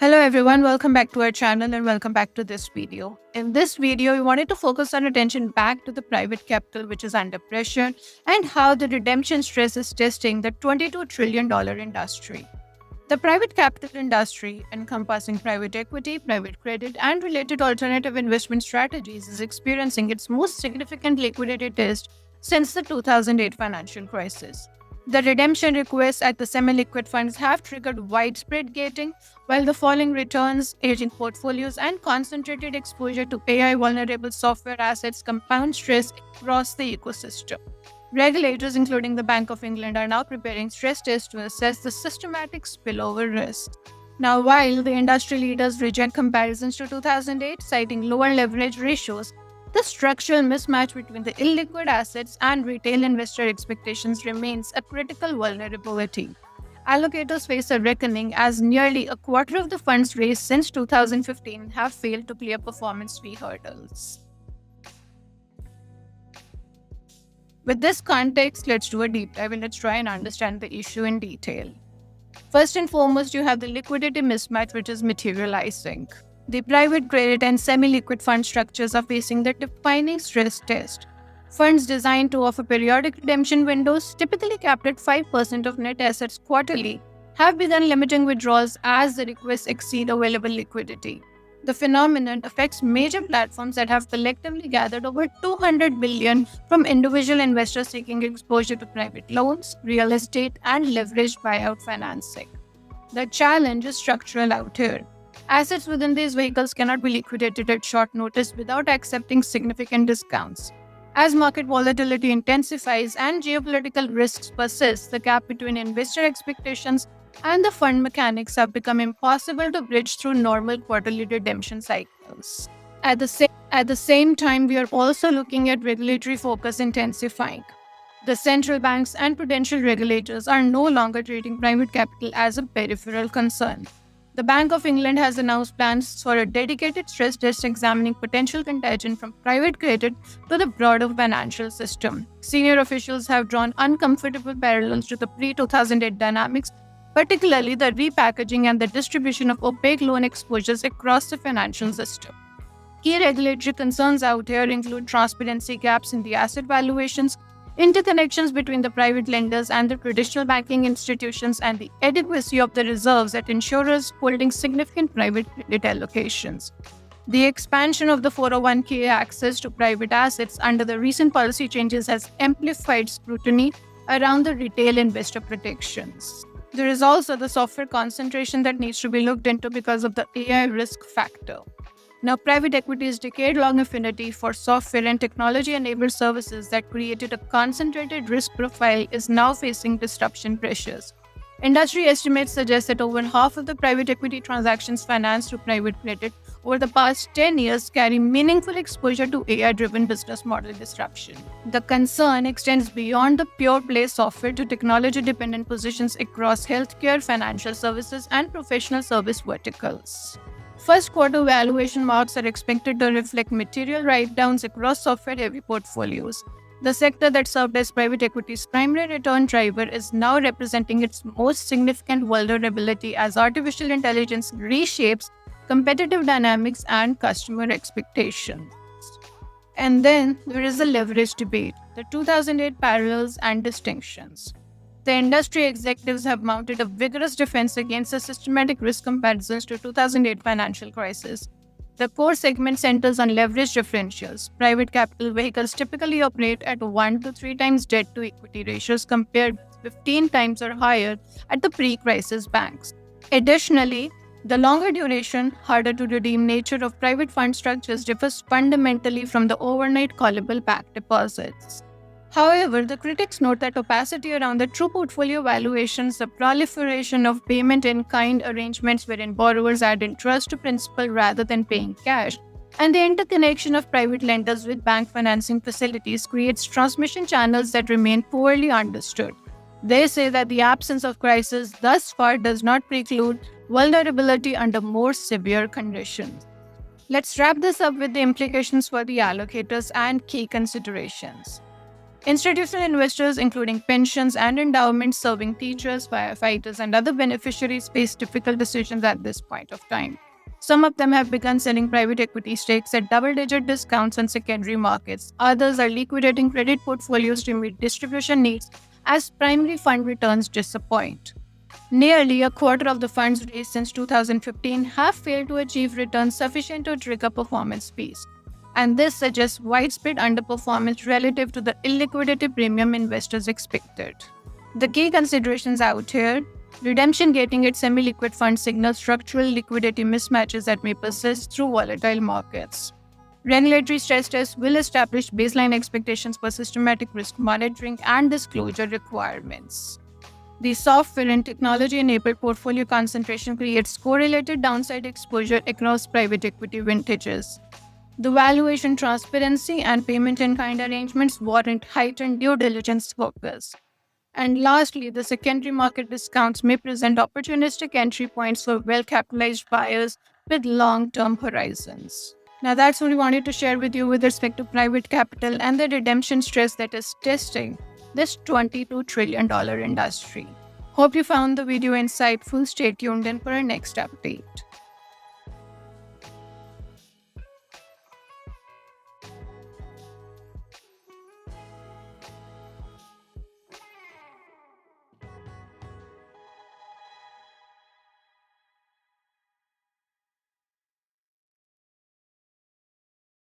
Hello everyone, welcome back to our channel and welcome back to this video. In this video, we wanted to focus our attention back to the private capital which is under pressure and how the redemption stress is testing the $22 trillion industry. The private capital industry, encompassing private equity, private credit, and related alternative investment strategies, is experiencing its most significant liquidity test since the 2008 financial crisis. The redemption requests at the semi-liquid funds have triggered widespread gating, while the falling returns, aging portfolios, and concentrated exposure to AI-vulnerable software assets compound stress across the ecosystem. Regulators, including the Bank of England, are now preparing stress tests to assess the systematic spillover risk. Now, while the industry leaders reject comparisons to 2008, citing lower leverage ratios, the structural mismatch between the illiquid assets and retail investor expectations remains a critical vulnerability. Allocators face a reckoning as nearly a quarter of the funds raised since 2015 have failed to clear performance fee hurdles. With this context, let's do a deep dive and let's try and understand the issue in detail. First and foremost, you have the liquidity mismatch, which is materializing. The private credit and semi-liquid fund structures are facing the defining stress test. Funds designed to offer periodic redemption windows, typically capped at 5% of net assets quarterly, have begun limiting withdrawals as the requests exceed available liquidity. The phenomenon affects major platforms that have collectively gathered over $200 billion from individual investors seeking exposure to private loans, real estate, and leveraged buyout financing. The challenge is structural out here. Assets within these vehicles cannot be liquidated at short notice without accepting significant discounts. As market volatility intensifies and geopolitical risks persist, the gap between investor expectations and the fund mechanics have become impossible to bridge through normal quarterly redemption cycles. At the same time, we are also looking at regulatory focus intensifying. The central banks and prudential regulators are no longer treating private capital as a peripheral concern. The Bank of England has announced plans for a dedicated stress test examining potential contagion from private credit to the broader financial system. Senior officials have drawn uncomfortable parallels to the pre-2008 dynamics, particularly the repackaging and the distribution of opaque loan exposures across the financial system. Key regulatory concerns out here include transparency gaps in the asset valuations, interconnections between the private lenders and the traditional banking institutions, and the adequacy of the reserves at insurers holding significant private credit allocations. The expansion of the 401k access to private assets under the recent policy changes has amplified scrutiny around the retail investor protections. There is also the software concentration that needs to be looked into because of the AI risk factor. Now, private equity's decade-long affinity for software and technology-enabled services that created a concentrated risk profile is now facing disruption pressures. Industry estimates suggest that over half of the private equity transactions financed through private credit over the past 10 years carry meaningful exposure to AI-driven business model disruption. The concern extends beyond the pure-play software to technology-dependent positions across healthcare, financial services, and professional service verticals. First quarter valuation marks are expected to reflect material write-downs across software-heavy portfolios. The sector that served as private equity's primary return driver is now representing its most significant vulnerability as artificial intelligence reshapes competitive dynamics and customer expectations. And then there is the leverage debate, the 2008 parallels and distinctions. The industry executives have mounted a vigorous defense against the systematic risk comparisons to 2008 financial crisis. The core segment centers on leverage differentials. Private capital vehicles typically operate at 1 to 3 times debt to equity ratios compared with 15 times or higher at the pre-crisis banks. Additionally, the longer duration, harder to redeem nature of private fund structures differs fundamentally from the overnight callable back deposits. However, the critics note that opacity around the true portfolio valuations, the proliferation of payment-in-kind arrangements wherein borrowers add interest to principal rather than paying cash, and the interconnection of private lenders with bank financing facilities creates transmission channels that remain poorly understood. They say that the absence of crisis thus far does not preclude vulnerability under more severe conditions. Let's wrap this up with the implications for the allocators and key considerations. Institutional investors, including pensions and endowments serving teachers, firefighters, and other beneficiaries, face difficult decisions at this point of time. Some of them have begun selling private equity stakes at double-digit discounts on secondary markets. Others are liquidating credit portfolios to meet distribution needs as primary fund returns disappoint. Nearly a quarter of the funds raised since 2015 have failed to achieve returns sufficient to trigger performance fees, and this suggests widespread underperformance relative to the illiquidity premium investors expected. The key considerations out here: redemption gating at semi-liquid funds signals structural liquidity mismatches that may persist through volatile markets. Regulatory stress tests will establish baseline expectations for systematic risk monitoring and disclosure requirements. The software and technology-enabled portfolio concentration creates correlated downside exposure across private equity vintages. The valuation transparency and payment in kind arrangements warrant heightened due diligence focus. And lastly, the secondary market discounts may present opportunistic entry points for well-capitalized buyers with long-term horizons. Now, that's what we wanted to share with you with respect to private capital and the redemption stress that is testing this $22 trillion industry. Hope you found the video insightful. Stay tuned in for our next update.